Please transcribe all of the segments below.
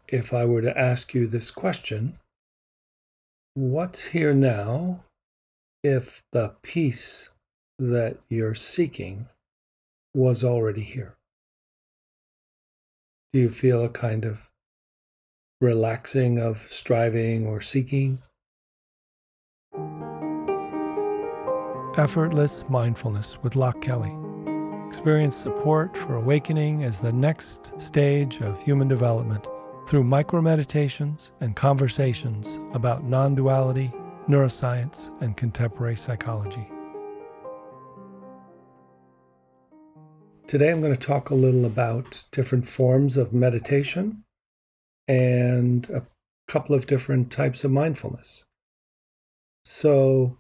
if I were to ask you this question, what's here now if the peace that you're seeking was already here? Do you feel a kind of relaxing of striving or seeking? Effortless Mindfulness with Loch Kelly. Experience support for awakening as the next stage of human development through micro-meditations and conversations about non-duality, neuroscience, and contemporary psychology. Today I'm going to talk a little about different forms of meditation and a couple of different types of mindfulness. So,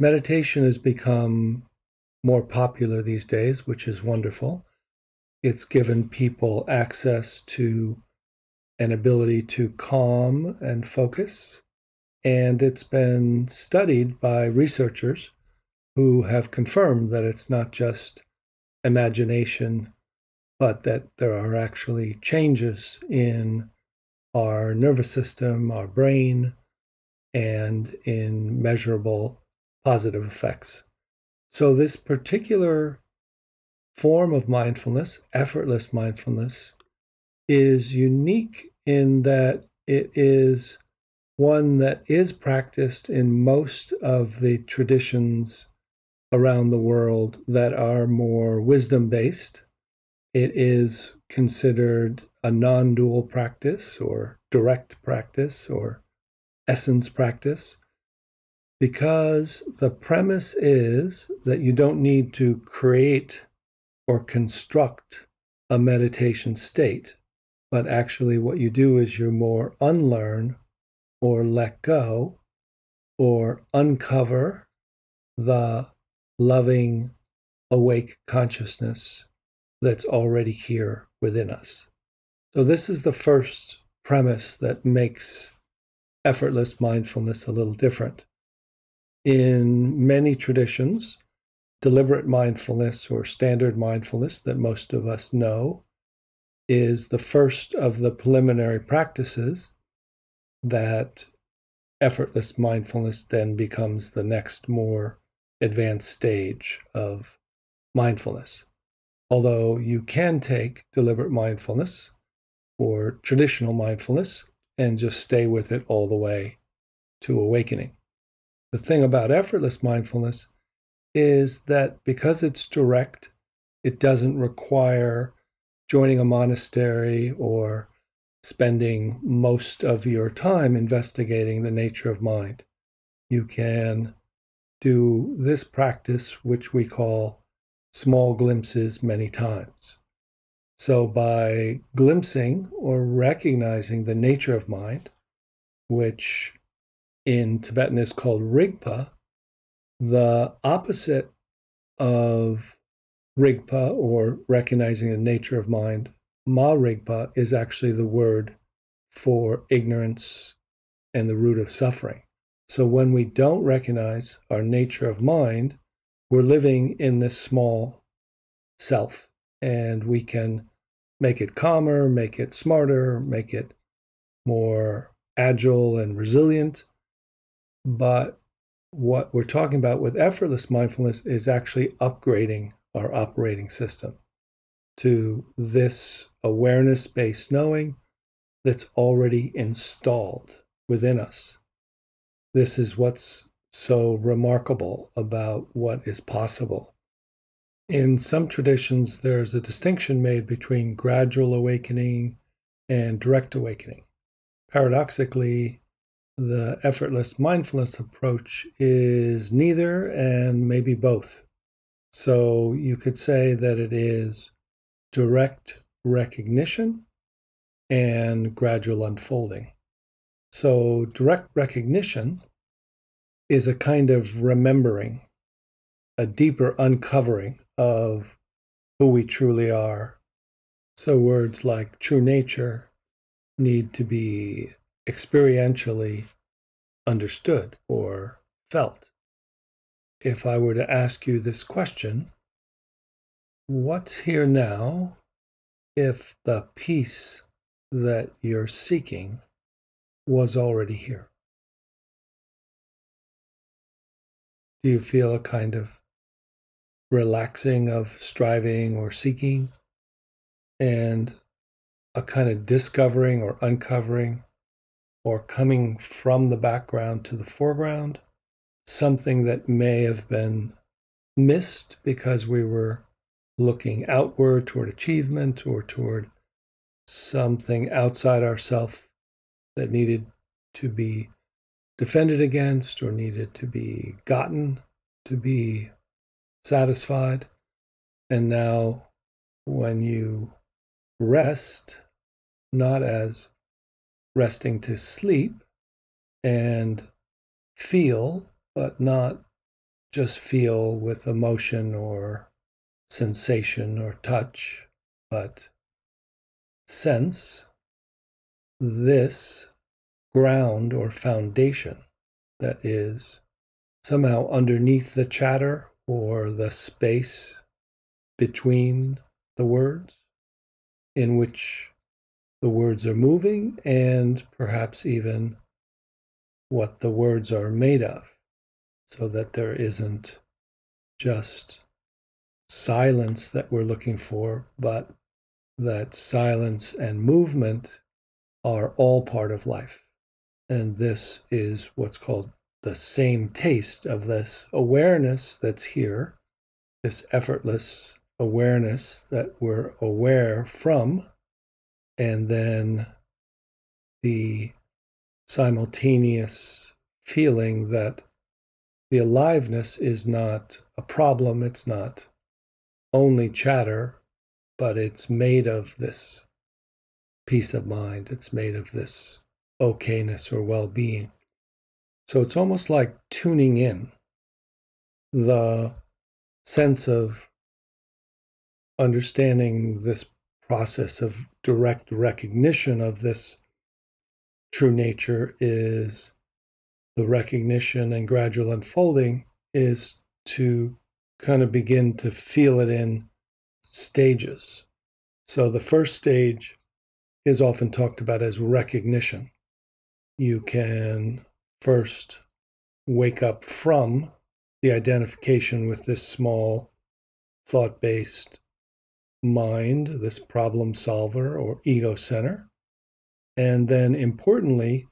meditation has become more popular these days, which is wonderful. It's given people access to an ability to calm and focus, and it's been studied by researchers who have confirmed that it's not just imagination, but that there are actually changes in our nervous system, our brain, and in measurable positive effects. So this particular form of mindfulness, effortless mindfulness, is unique in that it is one that is practiced in most of the traditions around the world that are more wisdom-based. It is considered a non-dual practice or direct practice or essence practice, because the premise is that you don't need to create or construct a meditation state, but actually what you do is you more unlearn or let go or uncover the loving, awake consciousness that's already here within us. So this is the first premise that makes effortless mindfulness a little different. In many traditions, deliberate mindfulness or standard mindfulness that most of us know is the first of the preliminary practices that effortless mindfulness then becomes the next more advanced stage of mindfulness. Although you can take deliberate mindfulness or traditional mindfulness and just stay with it all the way to awakening. The thing about effortless mindfulness is that because it's direct, it doesn't require joining a monastery or spending most of your time investigating the nature of mind. You can do this practice, which we call small glimpses, many times. So by glimpsing or recognizing the nature of mind, which in Tibetan is called Rigpa, the opposite of Rigpa, or recognizing the nature of mind, Ma Rigpa, is actually the word for ignorance and the root of suffering. So when we don't recognize our nature of mind, we're living in this small self, and we can make it calmer, make it smarter, make it more agile and resilient. But what we're talking about with effortless mindfulness is actually upgrading our operating system to this awareness-based knowing that's already installed within us. This is what's so remarkable about what is possible. In some traditions, there's a distinction made between gradual awakening and direct awakening. Paradoxically, the effortless mindfulness approach is neither and maybe both. So you could say that it is direct recognition and gradual unfolding. So direct recognition is a kind of remembering, a deeper uncovering of who we truly are. So words like true nature need to be experientially understood or felt. If I were to ask you this question, what's here now if the peace that you're seeking was already here. Do you feel a kind of relaxing of striving or seeking, and a kind of discovering or uncovering or coming from the background to the foreground, something that may have been missed because we were looking outward toward achievement or toward something outside ourself that needed to be defended against or needed to be gotten, to be satisfied. And now, when you rest, not as resting to sleep and feel, but not just feel with emotion or sensation or touch, but sense this ground or foundation that is somehow underneath the chatter or the space between the words in which the words are moving, and perhaps even what the words are made of, so that there isn't just silence that we're looking for, but that silence and movement are all part of life. And this is what's called the same taste of this awareness that's here, this effortless awareness that we're aware from, and then the simultaneous feeling that the aliveness is not a problem, it's not only chatter, but it's made of this peace of mind, it's made of this okayness or well-being. So it's almost like tuning in. The sense of understanding this process of direct recognition of this true nature is the recognition, and gradual unfolding is to kind of begin to feel it in stages. So the first stage is often talked about as recognition. You can first wake up from the identification with this small thought-based mind, this problem solver or ego center, and then importantly,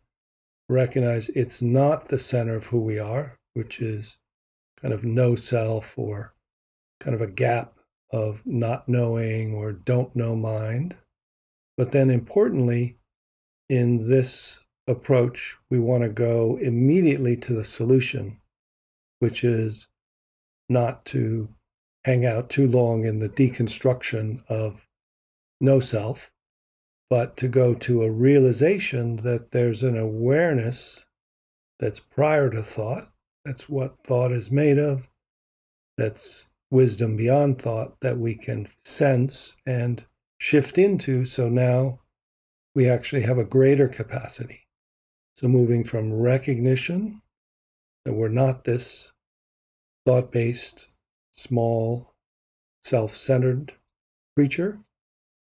recognize it's not the center of who we are, which is kind of no self or kind of a gap of not knowing or don't know mind. But then importantly, in this approach, we want to go immediately to the solution, which is not to hang out too long in the deconstruction of no self, but to go to a realization that there's an awareness that's prior to thought. That's what thought is made of. That's wisdom beyond thought that we can sense and shift into. So now we actually have a greater capacity. So moving from recognition that we're not this thought-based, small, self-centered creature,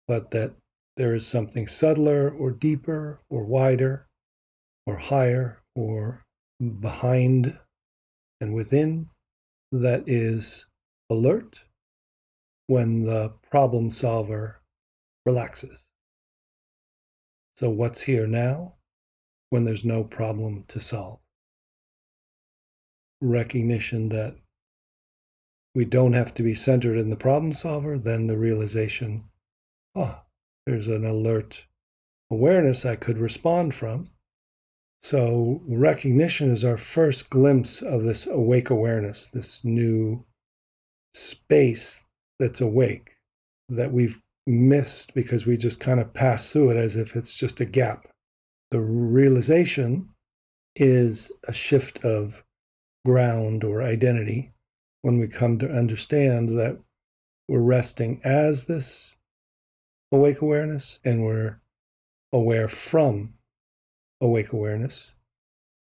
but that there is something subtler or deeper or wider or higher or behind and within that is alert when the problem solver relaxes. So what's here now when there's no problem to solve? Recognition that we don't have to be centered in the problem solver, then the realization, there's an alert awareness I could respond from. So recognition is our first glimpse of this awake awareness, this new space that's awake that we've missed because we just kind of pass through it as if it's just a gap. The realization is a shift of ground or identity when we come to understand that we're resting as this awake awareness and we're aware from awake awareness,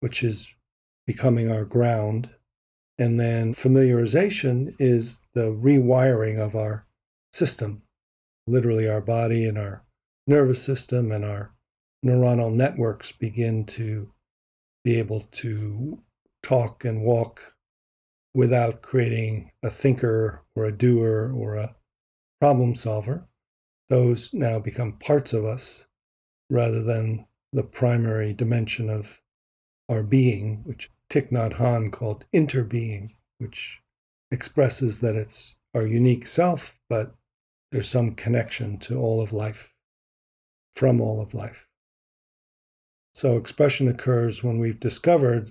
which is becoming our ground. And then familiarization is the rewiring of our system, literally our body and our nervous system and our neuronal networks begin to be able to talk and walk without creating a thinker or a doer or a problem solver. Those now become parts of us rather than the primary dimension of our being, which Thich Nhat Hanh called interbeing, which expresses that it's our unique self, but there's some connection to all of life, from all of life. So expression occurs when we've discovered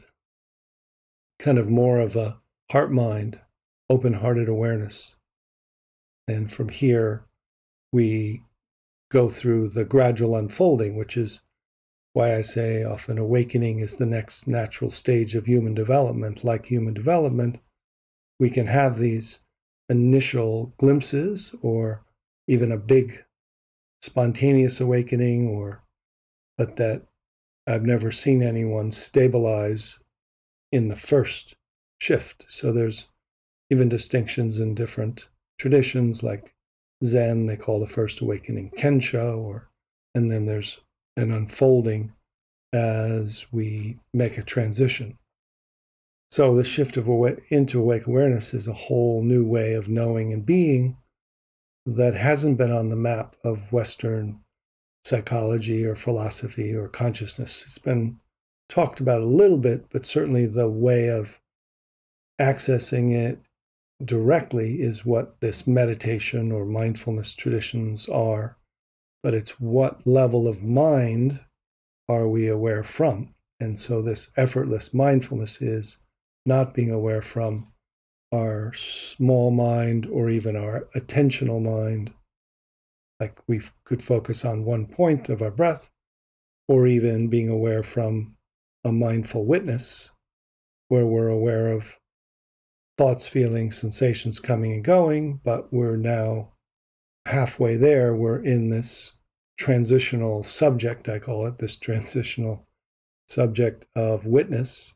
kind of more of a heart-mind, open-hearted awareness. And from here, we go through the gradual unfolding, which is why I say often awakening is the next natural stage of human development. Like human development, we can have these initial glimpses or even a big spontaneous awakening, but that I've never seen anyone stabilize in the first shift. So there's even distinctions in different traditions, like Zen, they call the first awakening Kensho, and then there's an unfolding as we make a transition. So the shift into awake awareness is a whole new way of knowing and being that hasn't been on the map of Western psychology or philosophy or consciousness. It's been talked about a little bit, but certainly the way of accessing it directly is what this meditation or mindfulness traditions are. But it's what level of mind are we aware from? And so this effortless mindfulness is not being aware from our small mind or even our attentional mind, like we could focus on one point of our breath, or even being aware from a mindful witness, where we're aware of thoughts, feelings, sensations coming and going, but we're now halfway there. We're in this transitional subject, I call it, this transitional subject of witness,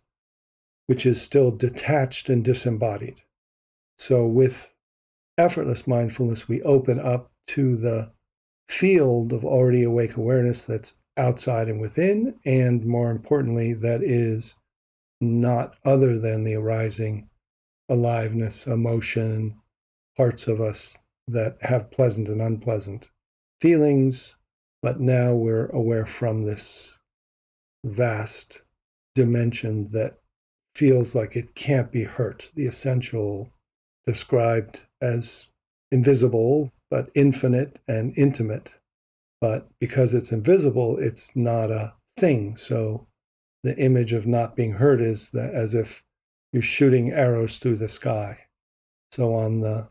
which is still detached and disembodied. So with effortless mindfulness, we open up to the field of already awake awareness that's outside and within, and more importantly, that is not other than the arising aliveness, emotion, parts of us that have pleasant and unpleasant feelings, but now we're aware from this vast dimension that feels like it can't be hurt, the essential described as invisible, but infinite and intimate. But because it's invisible, it's not a thing. So the image of not being hurt is that as if you're shooting arrows through the sky. So on the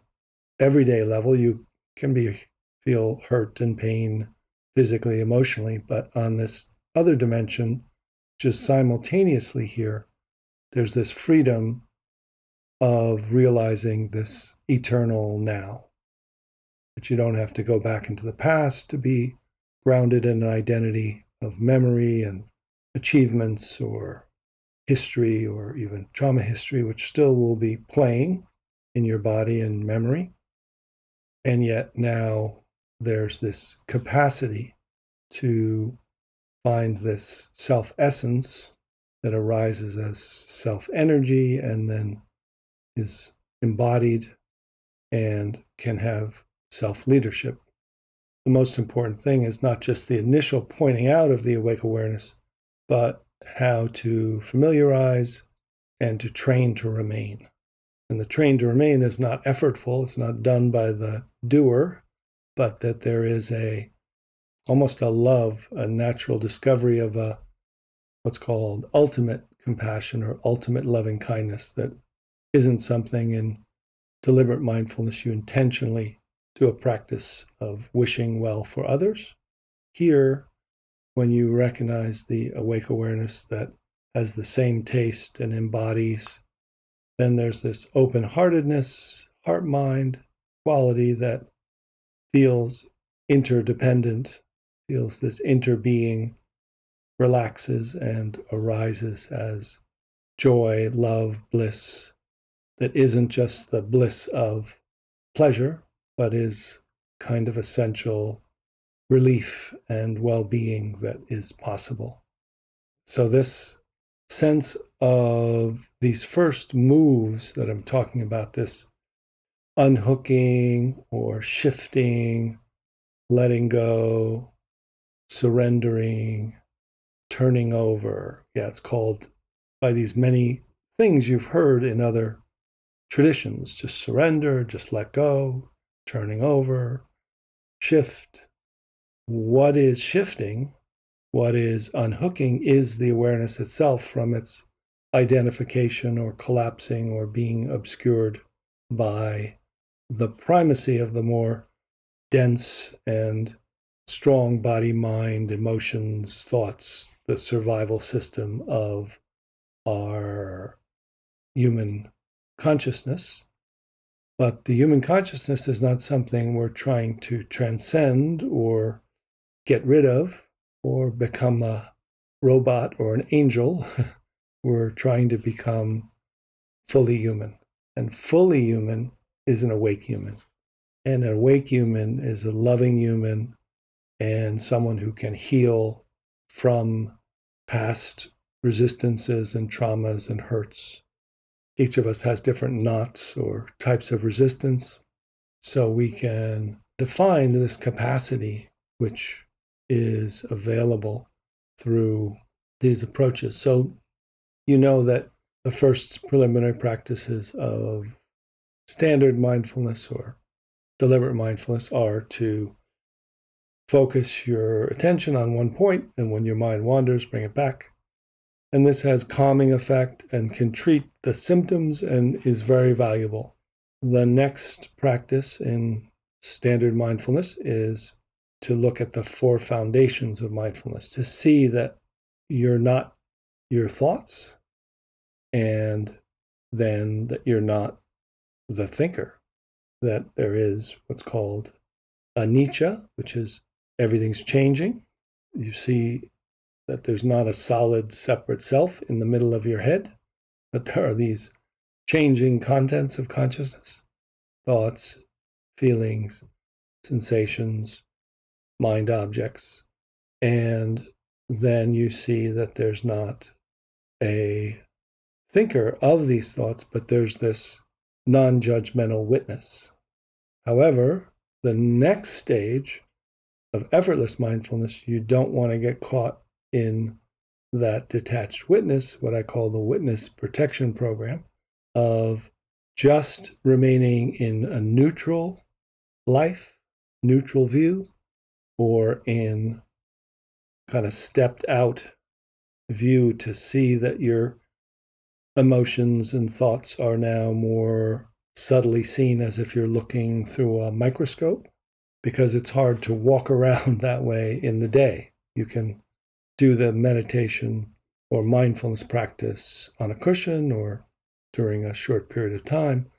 everyday level, you can feel hurt and pain physically, emotionally, but on this other dimension, just simultaneously here, there's this freedom of realizing this eternal now, that you don't have to go back into the past to be grounded in an identity of memory and achievements or history or even trauma history, which still will be playing in your body and memory. And yet now there's this capacity to find this self-essence that arises as self-energy and then is embodied and can have self-leadership. The most important thing is not just the initial pointing out of the awake awareness, but how to familiarize and to train to remain. And the train to remain is not effortful, it's not done by the doer, but that there is almost a love, a natural discovery of what's called ultimate compassion or ultimate loving kindness that isn't something in deliberate mindfulness you intentionally do a practice of wishing well for others. Here, when you recognize the awake awareness that has the same taste and embodies, then there's this open-heartedness, heart-mind quality that feels interdependent, feels this interbeing, relaxes and arises as joy, love, bliss, that isn't just the bliss of pleasure, but is kind of essential relief and well-being that is possible. So this sense of these first moves that I'm talking about, this unhooking or shifting, letting go, surrendering, turning over. Yeah, it's called by these many things you've heard in other traditions. Just surrender, just let go, turning over, shift. What is shifting, what is unhooking, is the awareness itself from its identification or collapsing or being obscured by the primacy of the more dense and strong body, mind, emotions, thoughts, the survival system of our human consciousness. But the human consciousness is not something we're trying to transcend or get rid of or become a robot or an angel. We're trying to become fully human. And fully human is an awake human. And an awake human is a loving human and someone who can heal from past resistances and traumas and hurts. Each of us has different knots or types of resistance. So we can define this capacity, which is available through these approaches. So you know that the first preliminary practices of standard mindfulness or deliberate mindfulness are to focus your attention on one point, and when your mind wanders, bring it back. And this has calming effect and can treat the symptoms and is very valuable. The next practice in standard mindfulness is to look at the four foundations of mindfulness, to see that you're not your thoughts, and then that you're not the thinker, that there is what's called anicca, which is everything's changing. You see that there's not a solid separate self in the middle of your head, that there are these changing contents of consciousness, thoughts, feelings, sensations, mind objects. And then you see that there's not a thinker of these thoughts, but there's this non-judgmental witness. However, the next stage of effortless mindfulness, you don't want to get caught in that detached witness, what I call the witness protection program, of just remaining in a neutral life, neutral view, or in kind of stepped out view to see that your emotions and thoughts are now more subtly seen as if you're looking through a microscope, because it's hard to walk around that way in the day. You can do the meditation or mindfulness practice on a cushion or during a short period of time.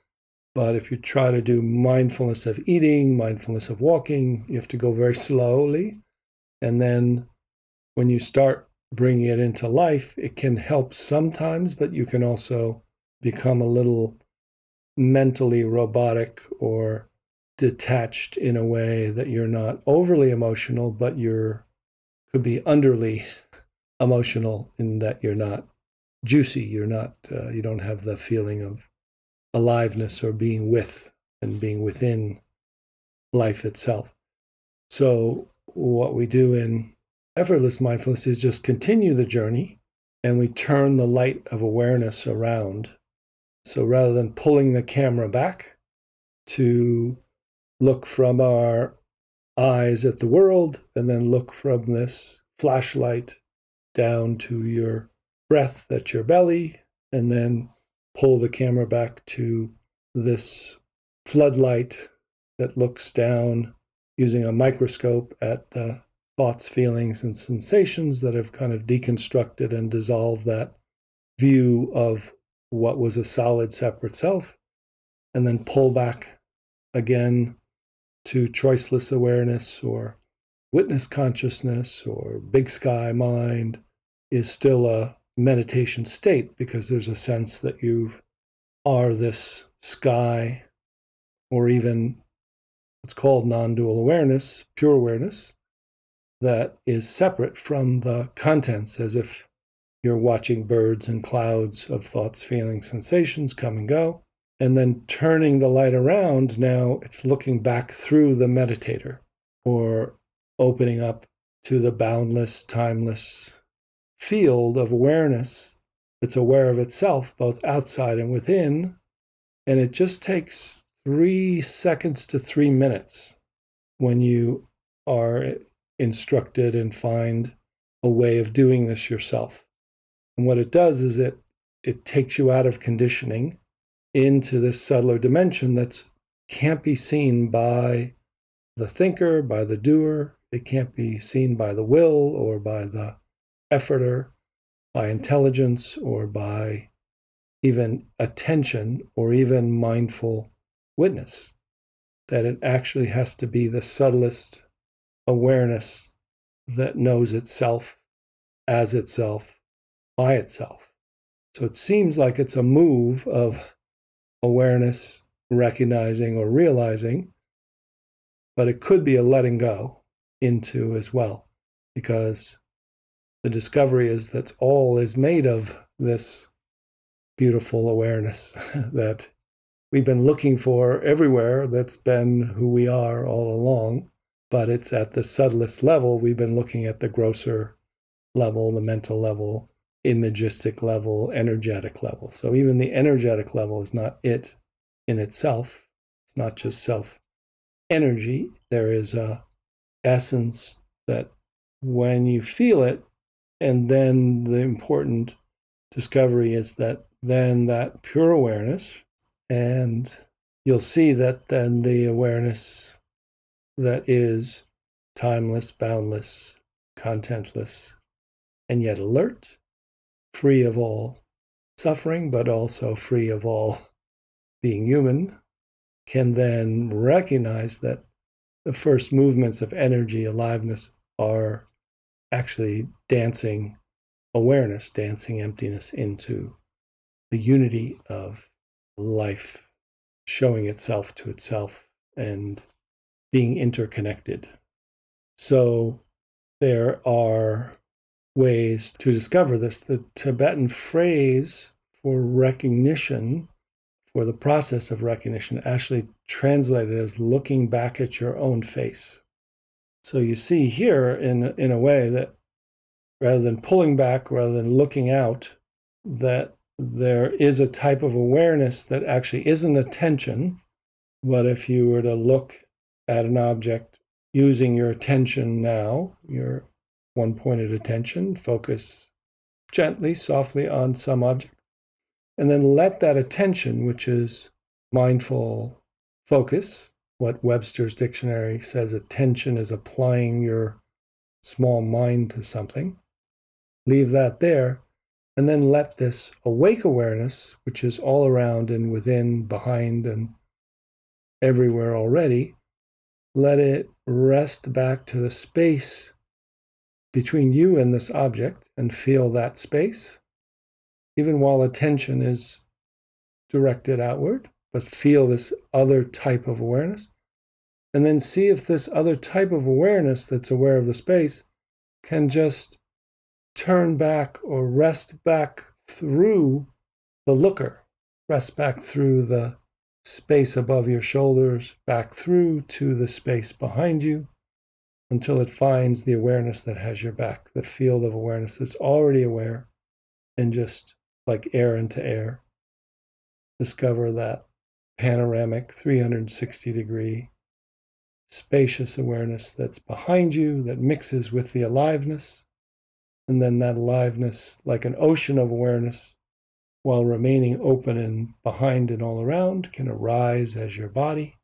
But if you try to do mindfulness of eating, mindfulness of walking, you have to go very slowly. And then when you start bringing it into life, it can help sometimes, but you can also become a little mentally robotic or detached in a way that you're not overly emotional, but you're could be underly emotional in that you're not juicy. You're not, you don't have the feeling of aliveness or being with and being within life itself. So what we do in effortless mindfulness is just continue the journey, and we turn the light of awareness around. So rather than pulling the camera back to look from our eyes at the world and then look from this flashlight down to your breath at your belly, and then pull the camera back to this floodlight that looks down using a microscope at the thoughts, feelings, and sensations that have kind of deconstructed and dissolved that view of what was a solid separate self, and then pull back again to choiceless awareness or witness consciousness or big sky mind is still a meditation state, because there's a sense that you are this sky, or even what's called non-dual awareness, pure awareness, that is separate from the contents, as if you're watching birds and clouds of thoughts, feelings, sensations come and go. And then turning the light around, now it's looking back through the meditator, or opening up to the boundless, timeless field of awareness that's aware of itself, both outside and within. And it just takes 3 seconds to 3 minutes when you are instructed and find a way of doing this yourself. And what it does is it takes you out of conditioning into this subtler dimension that can't be seen by the thinker, by the doer. It can't be seen by the will or by the efforter, by intelligence or by even attention or even mindful witness. That it actually has to be the subtlest awareness that knows itself as itself by itself. So it seems like it's a move of awareness, recognizing or realizing, but it could be a letting go into as well, because the discovery is that all is made of this beautiful awareness that we've been looking for everywhere, that's been who we are all along, but it's at the subtlest level. We've been looking at the grosser level, the mental level, imagistic level, energetic level. So even the energetic level is not it in itself. It's not just self energy. There is a essence that when you feel it, and then the important discovery is that then that pure awareness, and you'll see that then the awareness that is timeless, boundless, contentless, and yet alert, free of all suffering, but also free of all being human, can then recognize that the first movements of energy, aliveness, are actually dancing awareness, dancing emptiness into the unity of life, showing itself to itself and being interconnected. So there are ways to discover this. The Tibetan phrase for recognition, for the process of recognition, actually translated as looking back at your own face. So you see here in a way that rather than pulling back, rather than looking out, that there is a type of awareness that actually isn't attention, but if you were to look at an object using your attention now, your one-pointed attention, focus gently, softly on some object, and then let that attention, which is mindful focus, what Webster's dictionary says attention is applying your small mind to something, leave that there, and then let this awake awareness, which is all around and within, behind, and everywhere already, let it rest back to the space between you and this object and feel that space, even while attention is directed outward, but feel this other type of awareness. And then see if this other type of awareness that's aware of the space can just turn back or rest back through the looker, rest back through the space above your shoulders, back through to the space behind you, until it finds the awareness that has your back, the field of awareness that's already aware, and just like air into air, discover that panoramic 360-degree spacious awareness that's behind you, that mixes with the aliveness, and then that aliveness, like an ocean of awareness, while remaining open and behind and all around, can arise as your body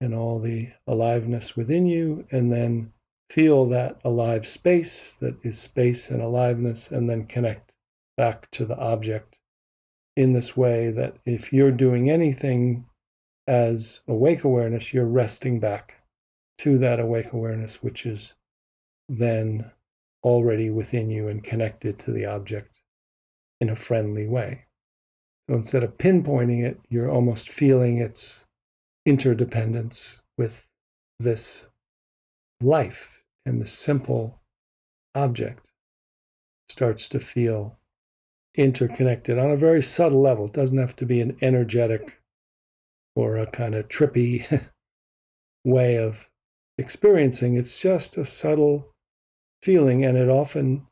and all the aliveness within you, and then feel that alive space that is space and aliveness, and then connect back to the object in this way that if you're doing anything as awake awareness, you're resting back to that awake awareness, which is then already within you and connected to the object in a friendly way. So instead of pinpointing it, you're almost feeling its interdependence with this life and the simple object starts to feel interconnected on a very subtle level. It doesn't have to be an energetic or a kind of trippy way of experiencing. It's just a subtle feeling, and it often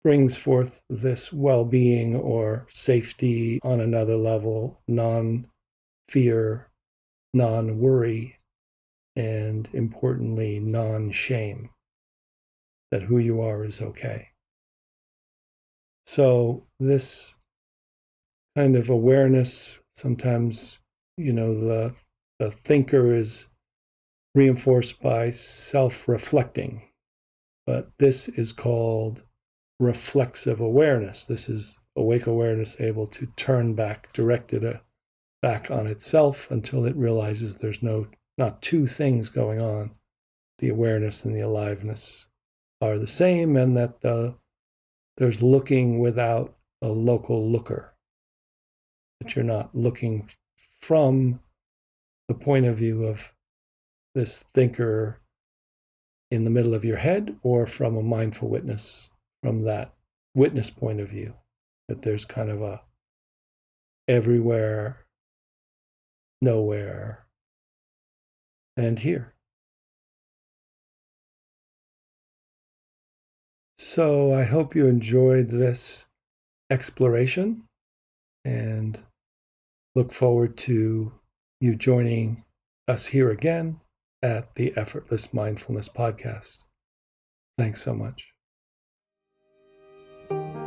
brings forth this well-being or safety on another level, non-fear, non-worry, and importantly, non-shame, that who you are is okay. So this kind of awareness, sometimes, the thinker is reinforced by self-reflecting, but this is called reflexive awareness. This is awake awareness able to turn back, direct it back on itself until it realizes there's not two things going on. The awareness and the aliveness are the same, and that there's looking without a local looker. That you're not looking from the point of view of this thinker in the middle of your head, or from a mindful witness, from that witness point of view, that there's kind of a everywhere, nowhere, and here. So I hope you enjoyed this exploration, and look forward to you joining us here again at the Effortless Mindfulness podcast. Thanks so much.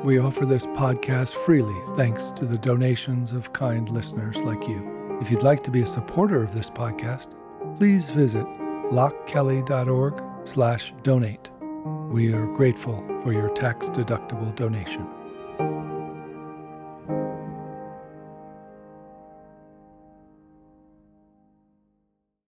We offer this podcast freely thanks to the donations of kind listeners like you. If you'd like to be a supporter of this podcast, please visit lochkelly.org/donate. We are grateful for your tax-deductible donation.